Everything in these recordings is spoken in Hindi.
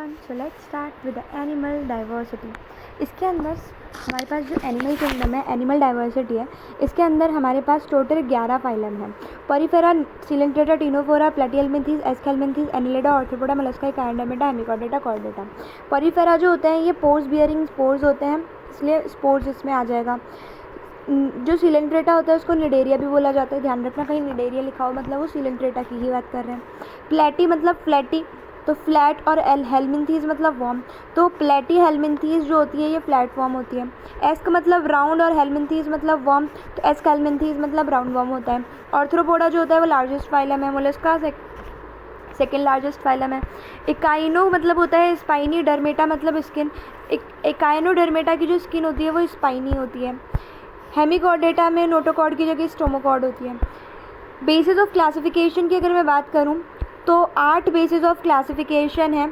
everyone, so let's start with the animal diversity. इसके अंदर हमारे पास जो एनिमल किंगडम है, एनिमल डाइवर्सिटी है, इसके अंदर हमारे पास टोटल 11 फाइलम हैं। Porifera, Coelenterata, Ctenophora, Platyhelminthes, Aschelminthes, Annelida, Arthropoda, Mollusca, इकायनोडर्मेटा, Hemichordata, Chordata. Porifera जो होते हैं ये पोर्स बियरिंग स्पोर्स होते हैं, इसलिए स्पोर्स इसमें आ जाएगा। जो सिलेंट्रेटा होता है उसको निडेरिया भी बोला जाता है, ध्यान रखना कहीं निडेरिया लिखा हो मतलब वो सिलेंट्रेटा की ही बात कर रहे हैं। प्लेटी मतलब फ्लैटी, तो फ्लैट, और हेल्मिन्थीस मतलब वॉर्म, तो प्लेटी हेल्मिन्थीस जो होती है ये फ्लैट वॉर्म होती है। एस्क मतलब राउंड और हेल्मिन्थीस मतलब वॉर्म, तो एस्क हेल्मिन्थीस मतलब राउंड वॉर्म होता है। ऑर्थ्रोपोडा जो होता है वो लार्जेस्ट फाइलम है, मोलस्का सेकेंड लार्जेस्ट फाइलम है। इकाइनो मतलब होता है स्पाइनी, डर्मेटा मतलब स्किन, इकाइनोडर्मेटा की जो स्किन होती है वो स्पाइनी होती है। हेमिचोर्डेटा में नोटोकॉर्ड की जगह स्टोमोकॉर्ड होती है। बेसिस ऑफ क्लासिफिकेशन की अगर मैं बात करूं तो 8 बेसिस ऑफ क्लासिफिकेशन है।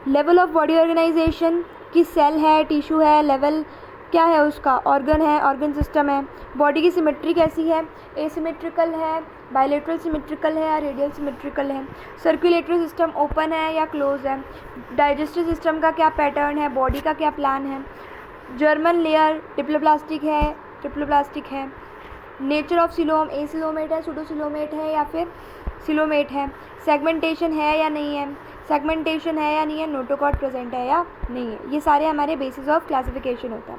लेवल ऑफ बॉडी ऑर्गेनाइजेशन की सेल है, टिश्यू है, लेवल क्या है उसका, ऑर्गन है, ऑर्गन सिस्टम है। बॉडी की सिमेट्री कैसी है, एसिमेट्रिकल है, बायलेटरल सिमेट्रिकल है या रेडियल सिमेट्रिकल है। सर्कुलेटरी सिस्टम ओपन है या क्लोज है। डाइजेस्टिव सिस्टम का क्या पैटर्न है, बॉडी का क्या प्लान है। जर्मन लेयर डिप्लोप्लास्टिक है, ट्रिप्लोप्लास्टिक है। नेचर ऑफ सिलोम, एसिलोमेट है, सूडोसिलोमेट है या फिर सिलोमेट है। सेगमेंटेशन है या नहीं है, सेगमेंटेशन है या नहीं है, नोटोकॉर्ड प्रेजेंट है या नहीं है। ये सारे हमारे बेसिस ऑफ क्लासिफिकेशन होता है।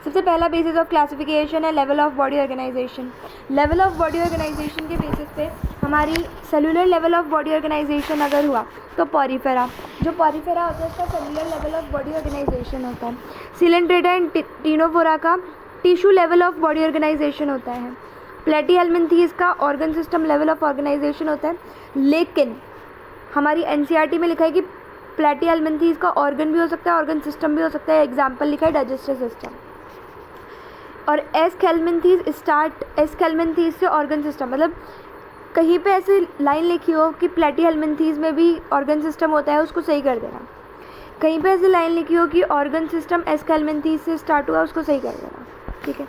सबसे पहला बेसिस ऑफ क्लासिफिकेशन है level of body organisation. Level of body organisation के बेसिस पे हमारी cellular level of body organisation अगर हुआ तो पॉरीफेरा, जो पॉरीफेरा होता है उसका cellular level of body organisation होता है। सिलेंट्रेटा एंड टिनोफोरा का tissue level of body organisation होता है। प्लेटिहेल्मिन्थीस का organ system level of organisation होता है। लेकिन हमारी एनसीईआरटी में लिखा है कि प्लेटिहेल्मिन्थीस का ऑर्गन भी हो सकता है, ऑर्गन सिस्टम भी हो सकता है। एग्जाम्पल लिखा है डाइजेस्टिव सिस्टम। और एस्केल्मिन्थीस से ऑर्गन सिस्टम, मतलब कहीं पे ऐसे लाइन लिखी हो कि प्लेटिहेल्मिन्थीस में भी ऑर्गन सिस्टम होता है, उसको सही कर देना। कहीं पे ऐसी लाइन लिखी हो कि ऑर्गन सिस्टम एस्केल्मिन्थीस से स्टार्ट हुआ, उसको सही कर देना, ठीक है।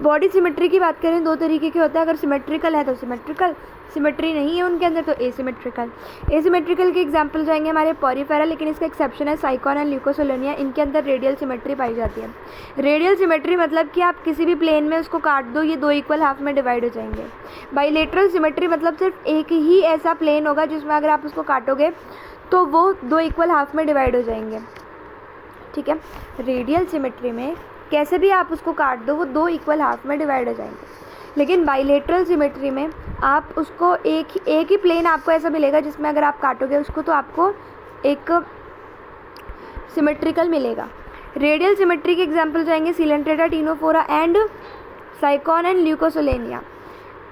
बॉडी सिमेट्री की बात करें, 2 तरीके के होता है। अगर सिमेट्रिकल है तो सिमेट्रिकल, सिमेट्री नहीं है उनके अंदर तो एसिमेट्रिकल। एसिमेट्रिकल के एग्जांपल जाएंगे हमारे पॉरीफेरा, लेकिन इसका एक्सेप्शन है साइकॉन एंड ल्यूकोसोलेनिया, इनके अंदर रेडियल सिमेट्री पाई जाती है। रेडियल सिमेट्री मतलब कि आप किसी भी प्लेन में उसको काट दो, ये 2 इक्वल हाफ में डिवाइड हो जाएंगे। बाइलेटरल सिमेट्री मतलब सिर्फ एक ही ऐसा प्लेन होगा जिसमें अगर आप उसको काटोगे तो वो 2 इक्वल हाफ में डिवाइड हो जाएंगे, ठीक है। रेडियल सिमेट्री में कैसे भी आप उसको काट दो वो 2 इक्वल हाफ में डिवाइड हो जाएंगे। लेकिन बाइलेटरल सिमेट्री में आप उसको एक ही प्लेन आपको ऐसा मिलेगा जिसमें अगर आप काटोगे उसको तो आपको एक सिमेट्रिकल मिलेगा। रेडियल सिमेट्री के एग्जांपल जाएंगे Coelenterata, Ctenophora and Sycon and Leucosolenia.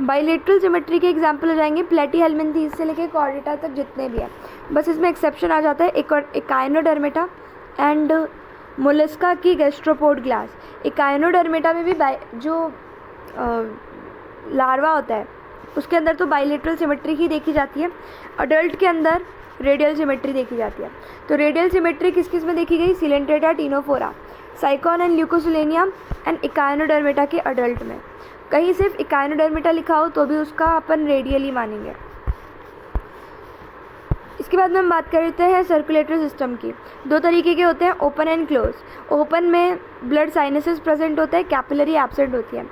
Bilateral symmetry के एग्जांपल हो जाएंगे प्लेटिहेल्मिन्थीस से लेकर कॉर्डेटा तक जितने भी हैं। बस इसमें एक्सेप्शन आ जाता है इकायनोडर्मेटा एंड मोलस्का की गैस्ट्रोपोड ग्लास। इकायनोडर्मेटा में भी जो लार्वा होता है उसके अंदर तो बाइलेटरल सिमेट्री ही देखी जाती है। अडल्ट के अंदर रेडियल सिमेट्री देखी जाती है। तो रेडियल सिमेट्री किस किस में देखी गई, Coelenterata, Ctenophora, Sycon and Leucosolenia and Echinodermata के अडल्ट में। कहीं सिर्फ इकायनोडर्मेटा लिखा हो तो भी उसका अपन रेडियल ही मानेंगे। इसके बाद में हम बात करते हैं सर्कुलेटरी सिस्टम की। 2 तरीके के होते हैं, ओपन एंड क्लोज। ओपन में ब्लड साइनसेस प्रेजेंट होता है, कैपिलरी एब्सेंट होती है।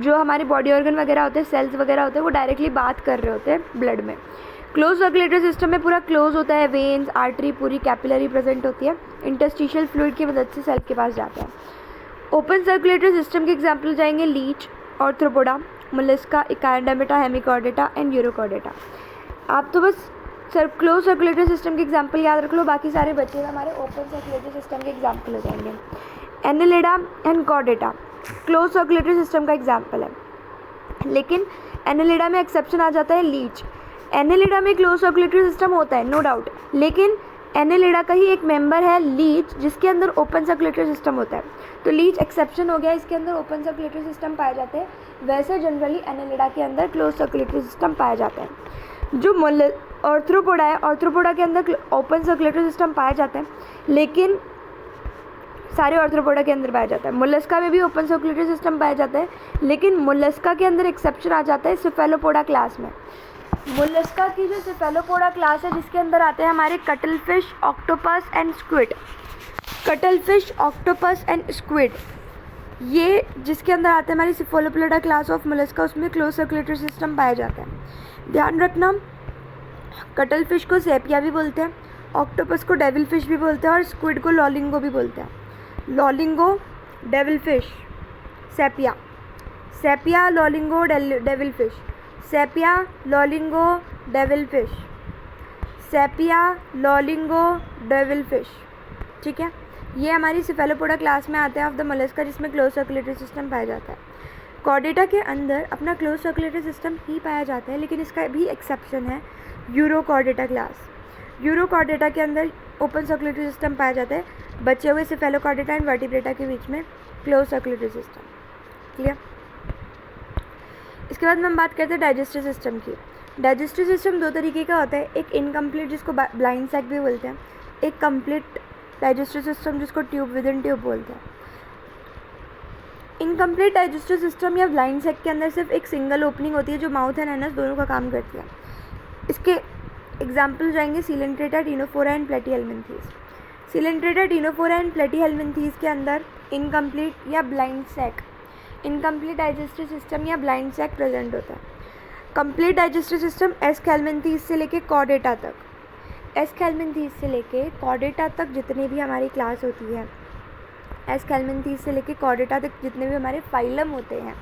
जो हमारे बॉडी ऑर्गन वगैरह होते हैं, सेल्स वगैरह होते हैं, वो डायरेक्टली बात कर रहे होते हैं ब्लड में। क्लोज सर्कुलेटरी सिस्टम में पूरा क्लोज होता है, वेन्स, आर्टरी, पूरी कैपिलरी प्रेजेंट होती है, इंटरस्टिशियल फ्लूइड की मदद से सेल के पास जाता है। ओपन सर्कुलेटरी सिस्टम के एग्जाम्पल जाएंगे leech, arthropoda, Mollusca, इकायनोडर्मेटा, hemichordata and urochordata. आप तो बस क्लोज सर्कुलेटरी सिस्टम के एग्जाम्पल याद रख लो, बाकी सारे बच्चे हमारे ओपन सर्कुलेटरी सिस्टम के एग्जाम्पल हो जाएंगे। Annelida and chordata close circulatory system का एग्जाम्पल है, लेकिन एनिलिडा में एक्सेप्शन आ जाता है लीच। एनिलिडा में क्लोज सर्कुलेटरी सिस्टम होता है नो डाउट, लेकिन एनिलिडा का ही एक मेंबर है लीच जिसके अंदर ओपन सर्कुलेटरी सिस्टम होता है। तो लीच एक्सेप्शन हो गया, इसके अंदर ओपन सर्कुलेटरी सिस्टम पाए जाते हैं। वैसे जनरली एनिलिडा के अंदर क्लोज सर्कुलेटरी सिस्टम पाया जाता है। जो ऑर्थ्रोपोडा है, ऑर्थ्रोपोडा के अंदर ओपन सर्कुलेटरी सिस्टम पाया जाता है, लेकिन सारे ऑर्थ्रोपोडा के अंदर पाया जाता है। मोलस्का में भी ओपन सर्कुलेटरी सिस्टम पाया जाता है, लेकिन मोलस्का के अंदर एक्सेप्शन आ जाता है सेफेलोपोडा क्लास में। मोलस्का की जो सेफेलोपोडा क्लास है जिसके अंदर आते हैं हमारे cuttle fish, octopus and squid. Cuttle fish, octopus and squid, ये जिसके अंदर आते हैं हमारी सेफेलोपोडा क्लास ऑफ मोलस्का, उसमें क्लोज सर्कुलेटरी सिस्टम पाया जाता है। ध्यान रखना, कटल फिश को सेपिया भी बोलते हैं, ऑक्टोपस को डेविल फिश भी बोलते हैं और स्क्विड को लॉलिंगो भी बोलते हैं। Loligo, devil fish, sepia, sepia, loligo, devil fish, sepia, loligo, devil fish, sepia, loligo, devil fish. ठीक है, ये हमारी सेफेलोपोडा क्लास में आते हैं ऑफ द मोलस्का जिसमें क्लोज सर्कुलेटरी सिस्टम पाया जाता है। कॉर्डेटा के अंदर अपना क्लोज सर्कुलेटरी सिस्टम ही पाया जाता है, लेकिन इसका भी एक्सेप्शन है, यूरोकॉर्डेटा क्लास। यूरोकॉर्डेटा के अंदर ओपन सर्कुलेटरी सिस्टम पाया जाता है, बचे हुए सेफेलोकॉर्डेटा एंड वर्टिब्रेटा के बीच में क्लोज सर्कुलेटरी सिस्टम। क्लियर। इसके बाद में हम बात करते हैं डाइजेस्टिव सिस्टम की। डाइजेस्टिव सिस्टम दो तरीके का होता है, एक इनकम्प्लीट जिसको ब्लाइंड सैक भी बोलते हैं, एक कंप्लीट डाइजेस्टिव सिस्टम जिसको ट्यूब विद इन ट्यूब बोलते हैं। इनकम्प्लीट डाइजेस्टिव सिस्टम या ब्लाइंड सैक के अंदर सिर्फ एक सिंगल ओपनिंग होती है जो माउथ एंड एनस दोनों का काम करती है। इसके एग्जाम्पल जाएंगे Coelenterata, Ctenophora and Platyhelminthes. Coelenterata, Ctenophora and Platyhelminthes के अंदर इनकम्प्लीट या blind sac, incomplete digestive system या ब्लाइंड सैक प्रेजेंट होता है। कंप्लीट डाइजेस्टिव सिस्टम एस्केल्मिन्थीज से लेके कॉर्डेटा तक, एस्केल्मिन्थीज से लेके कॉर्डेटा तक जितनी भी हमारी क्लास होती है, एस्केल्मिन्थीज से लेके कॉर्डेटा तक जितने भी हमारे फाइलम होते हैं,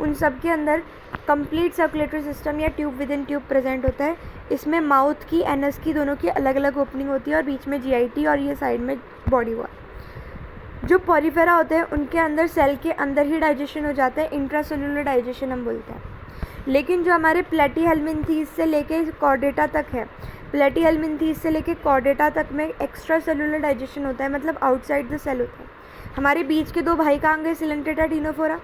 उन सब के अंदर कंप्लीट सर्कुलेटरी सिस्टम या tube with in tube present होता है। इसमें माउथ की, एनस की, दोनों की अलग अलग ओपनिंग होती है और बीच में जीआईटी और ये साइड में बॉडी वॉल। जो पॉरीफेरा होते हैं उनके अंदर सेल के अंदर ही डाइजेशन हो जाता है, इंट्रासेलुलर डाइजेशन हम बोलते हैं। लेकिन जो हमारे प्लेटीहेल्मिन्थीज से लेके कॉर्डेटा तक है, प्लेटीहेल्मिन्थीज से लेके कॉर्डेटा तक में एक्स्ट्रा सेलुलर डाइजेशन होता है, मतलब आउटसाइड द सेल होता है। हमारे बीच के दो भाई कहाँ गए, coelenterata, ctenophora.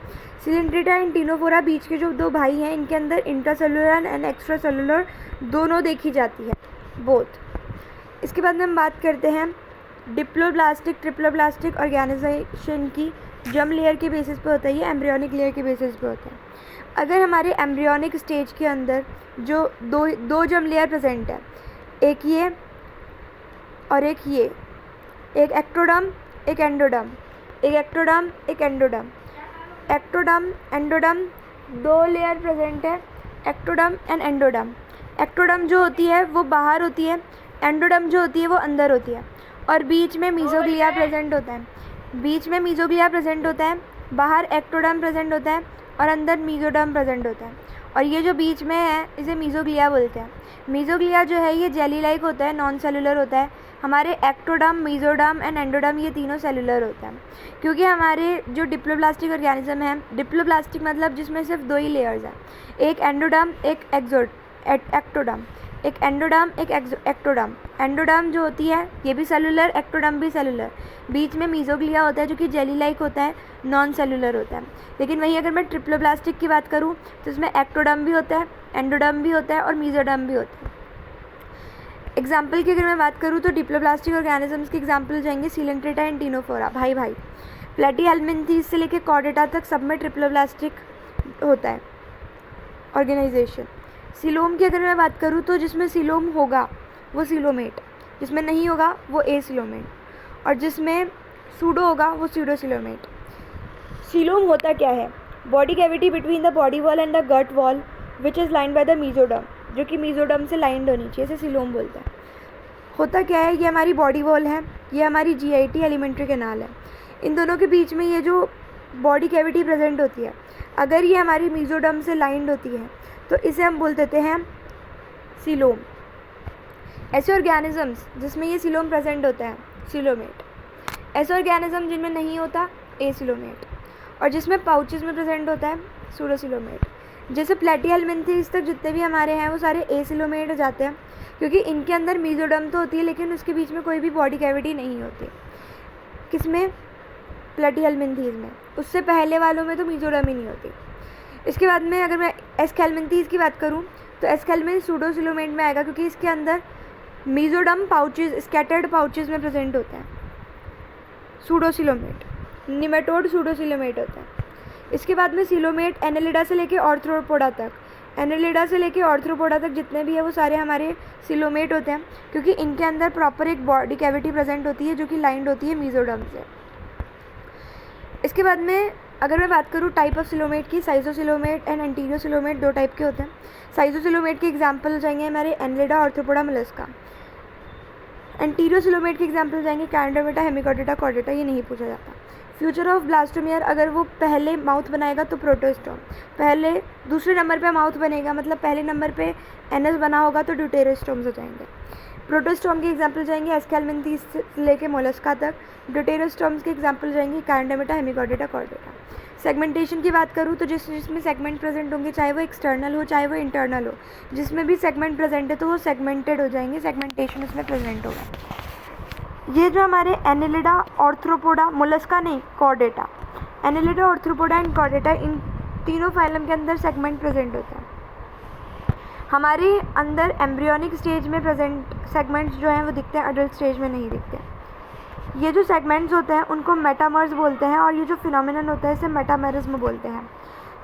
Coelenterata and ctenophora बीच के जो दो भाई हैं, इनके अंदर इंट्रासेलुलर एंड एक्स्ट्रा सेलुलर दोनों देखी जाती है, बोथ। इसके बाद में हम बात करते हैं डिप्लोब्लास्टिक, ट्रिप्लोब्लास्टिक ऑर्गेनाइजेशन की। जर्म लेयर के बेसिस पे होता है, ये एम्ब्रियोनिक लेयर के बेसिस पे होता है। अगर हमारे एम्ब्रियोनिक स्टेज के अंदर जो दो जर्म लेयर प्रेजेंट है, एक ये और एक ये, एक एक्टोडर्म एक एंडोडर्म, एक एक्टोडर्म एक एंडोडर्म, एक्टोडर्म एंडोडर्म दो लेयर प्रेजेंट है, एक्टोडर्म एंड एंडोडर्म। एक्टोडर्म जो होती है वो बाहर होती है, एंडोडर्म जो होती है वो अंदर होती है, और बीच में मीजोग्लिया प्रेजेंट होता है। बीच में मीजोग्लिया प्रेजेंट होता है, बाहर एक्टोडर्म प्रेजेंट होता है और अंदर मीजोडर्म प्रेजेंट होता है। और ये जो बीच में है इसे मीजोग्लिया बोलते हैं। मीजोग्लिया जो है ये जेली लाइक होता है, नॉन सेलुलर होता है। हमारे एक्टोडर्म, मीजोडर्म एंड एंडोडर्म ये तीनों सेलुलर होता है, क्योंकि हमारे जो डिप्लोब्लास्टिक ऑर्गेनिज्म है, डिप्लोब्लास्टिक मतलब जिसमें सिर्फ दो ही लेयर्स हैं, एक एंडोडर्म एक एक्टोडर्म, एक एंडोडर्म एक एक्टोडर्म। एंडोडर्म जो होती है ये भी सेलुलर, एक्टोडर्म भी सेलुलर। बीच में मीजोग्लिया होता है जो कि जेली लाइक होता है, नॉन सेलुलर होता है। लेकिन वहीं अगर मैं ट्रिप्लोब्लास्टिक की बात करूँ तो इसमें एक्टोडर्म भी होता है, एंडोडर्म भी होता है और मीजोडर्म भी होता है। एग्जाम्पल की अगर मैं बात करूँ तो डिप्लोब्लास्टिक ऑर्गेनिजम्स के एग्जाम्पल जाएंगे सीलेंट्रेटा एंड टिनोफोरा, भाई भाई। प्लेटीहेल्मिन्थीज से लेकर कॉर्डेटा तक सब में ट्रिप्लोब्लास्टिक होता है ऑर्गेनाइजेशन। सीलोम की अगर मैं बात करूँ तो जिसमें सीलोम होगा वो सीलोमेट, जिसमें नहीं होगा वो एसीलोमेट, और जिसमें सूडो होगा वो सूडोसीलोमेट। सीलोम होता क्या है? Body cavity between the body wall and the gut wall which is lined by the mesoderm, जो कि मीजोडर्म से लाइंड होनी चाहिए, इसे सीलोम बोलते हैं। होता क्या है, ये हमारी बॉडी वॉल है, ये हमारी जीआईटी एलिमेंट्री कैनाल है। इन दोनों के बीच में ये जो बॉडी कैविटी प्रेजेंट होती है, अगर ये हमारी मीजोडर्म से लाइंड होती है तो इसे हम बोल देते हैं सीलोम। ऐसे ऑर्गेनिजम्स जिसमें ये सीलोम प्रेजेंट होता है, सीलोमेट। ऐसे ऑर्गेनिज्म जिनमें नहीं होता, एसीलोमेट। और जिसमें पाउचेस में प्रेजेंट होता है, सूडोसीलोमेट। जैसे प्लेटीहेल्मिन्थीज तक जितने भी हमारे हैं वो सारे एसीलोमेट हो जाते हैं, क्योंकि इनके अंदर मीजोडर्म तो होती है लेकिन उसके बीच में कोई भी बॉडी कैविटी नहीं होती। किसमें? प्लेटीहेल्मिन्थीज में। उससे पहले वालों में तो मीजोडर्म ही नहीं होती। इसके बाद में अगर मैं एस्केल्मिन्थीज की बात करूँ तो एस्केल्मिन सूडोसीलोमेट में आएगा, क्योंकि इसके अंदर मीजोडर्म पाउचेज स्कैटर्ड पाउचेज में प्रेजेंट होता है। सूडोसीलोमेट, निमेटोड सूडोसीलोमेट होता है। इसके बाद में सीलोमेट एनेलिडा से लेकर ऑर्थ्रोपोडा तक, एनेलिडा से लेके ऑर्थ्रोपोडा तक जितने भी है वो सारे हमारे सिलोमेट होते हैं, क्योंकि इनके अंदर प्रॉपर एक बॉडी कैविटी प्रेजेंट होती है जो कि लाइंड होती है मीजोडर्म से। इसके बाद में अगर मैं बात करूँ टाइप ऑफ सिलोमेट की, साइजोसिलोमेट एंड एंटीरियो सिलोमेट दो टाइप के होते हैं। साइजोसिलोमेट के एग्जाम्पल हो जाएंगे हमारे एनेलिडा, ऑर्थ्रोपोडा, मोलस्का। एंटीरियो सिलोमेट के एग्जाम्पल हो जाएंगे कैंडोमेटा, हेमिकॉर्डेटा, कॉर्डेटा। ये नहीं पूछा जाता। फ्यूचर ऑफ ब्लास्टोमियर, अगर वो पहले माउथ बनाएगा तो प्रोटोस्टोम, पहले दूसरे नंबर पे माउथ बनेगा मतलब पहले नंबर पे एनस बना होगा तो ड्यूटेरोस्टोम्स हो जाएंगे। प्रोटोस्टोम के एग्जाम्पल जाएंगे एस्केलमिंथीस से लेके मोलस्का तक। ड्यूटेरोस्टोम्स के एग्जाम्पल जाएंगे कैंडोमेटा, हेमिकॉर्डेटा, कॉर्डेटा। सेगमेंटेशन की बात करूँ तो जिसमें सेगमेंट प्रेजेंट होंगे, चाहे वो एक्सटर्नल हो चाहे वो इंटरनल हो, जिसमें भी सेगमेंट प्रेजेंट है तो वो सेगमेंटेड हो जाएंगे, सेगमेंटेशन उसमें प्रेजेंट होगा। ये जो हमारे एनेलिडा, ऑर्थ्रोपोडा, मोलस्का नहीं chordata, annelida, arthropoda and chordata, इन तीनों फाइलम के अंदर सेगमेंट प्रेजेंट होता है। हमारे अंदर एम्ब्रियोनिक स्टेज में प्रेजेंट सेगमेंट्स जो हैं वो दिखते हैं, अडल्ट स्टेज में नहीं दिखते। ये जो सेगमेंट्स होते हैं उनको मेटामर्स बोलते हैं और ये जो फिनोमिनन होता है इसे मेटामेरिज्म बोलते हैं।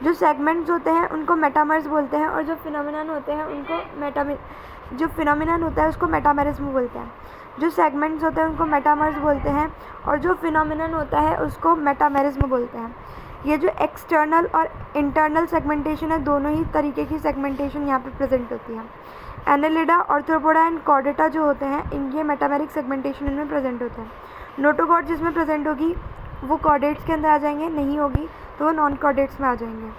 जो सेगमेंट्स होते हैं उनको मेटामर्स बोलते हैं और जो फिनोमिनन होते हैं उनको जो फिनोमिनन होता है उसको मेटामेरिज्म बोलते हैं। जो सेगमेंट्स होते हैं उनको मेटामर्स बोलते हैं और जो फिनोमिनन होता है उसको मेटामेरिज्म बोलते हैं। ये जो एक्सटर्नल और इंटरनल सेगमेंटेशन है, दोनों ही तरीके की सेगमेंटेशन यहाँ पे प्रेजेंट होती है। एनेलिडा, ऑर्थ्रोपोडा एंड कॉर्डेटा जो होते हैं इनके मेटामेरिक सेगमेंटेशन इनमें प्रेजेंट होते हैं। नोटोकॉर्ड जिसमें प्रेजेंट होगी वो कॉर्डेट्स के अंदर आ जाएंगे, नहीं होगी तो वो नॉन कॉर्डेट्स में आ जाएंगे।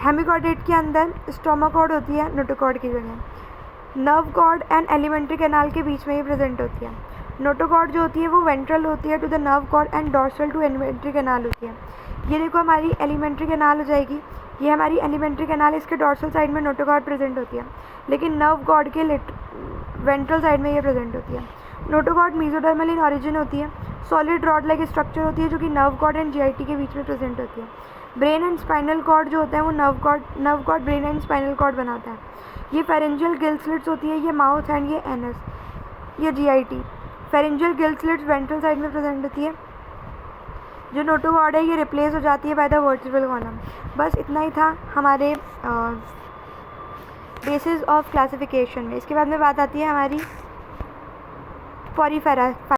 हेमिकॉर्डेट के अंदर स्टोमाकॉर्ड होती है नोटोकॉर्ड की जगह। Nerve cord and alimentary canal के बीच में ही प्रेजेंट होती है। नोटोकॉर्ड जो होती है वो वेंट्रल होती है to the nerve cord and dorsal to alimentary canal होती है। ये देखो हमारी एलिमेंट्री कैनाल हो जाएगी, ये हमारी एलिमेंट्री कैनाल, इसके डॉर्सल साइड में नोटोकॉर्ड प्रेजेंट होती है, लेकिन नर्व कॉर्ड के वेंट्रल साइड में ये प्रेजेंट होती है। नोटोकॉर्ड मेसोडर्मल इन ऑरिजिन होती है, सॉलिड रॉड लाइक स्ट्रक्चर होती है जो कि नर्व कॉर्ड एंड जीआईटी के बीच में प्रेजेंट होती है। ब्रेन एंड स्पाइनल कॉर्ड जो होता है वो nerve cord brain and spinal cord बनाता है। ये फेरेंजियल गिल स्लिट्स होती है, ये माउथ एंड ये एनस, ये GIT. Pharyngeal gill slits ventral side में प्रेजेंट होती है। जो नोटोकॉर्ड है ये रिप्लेस हो जाती है बाय द वर्टिब्रल कॉलम। बस इतना ही था हमारे बेसिस ऑफ क्लासिफिकेशन में। इसके बाद में बात आती है हमारी पॉरीफेरा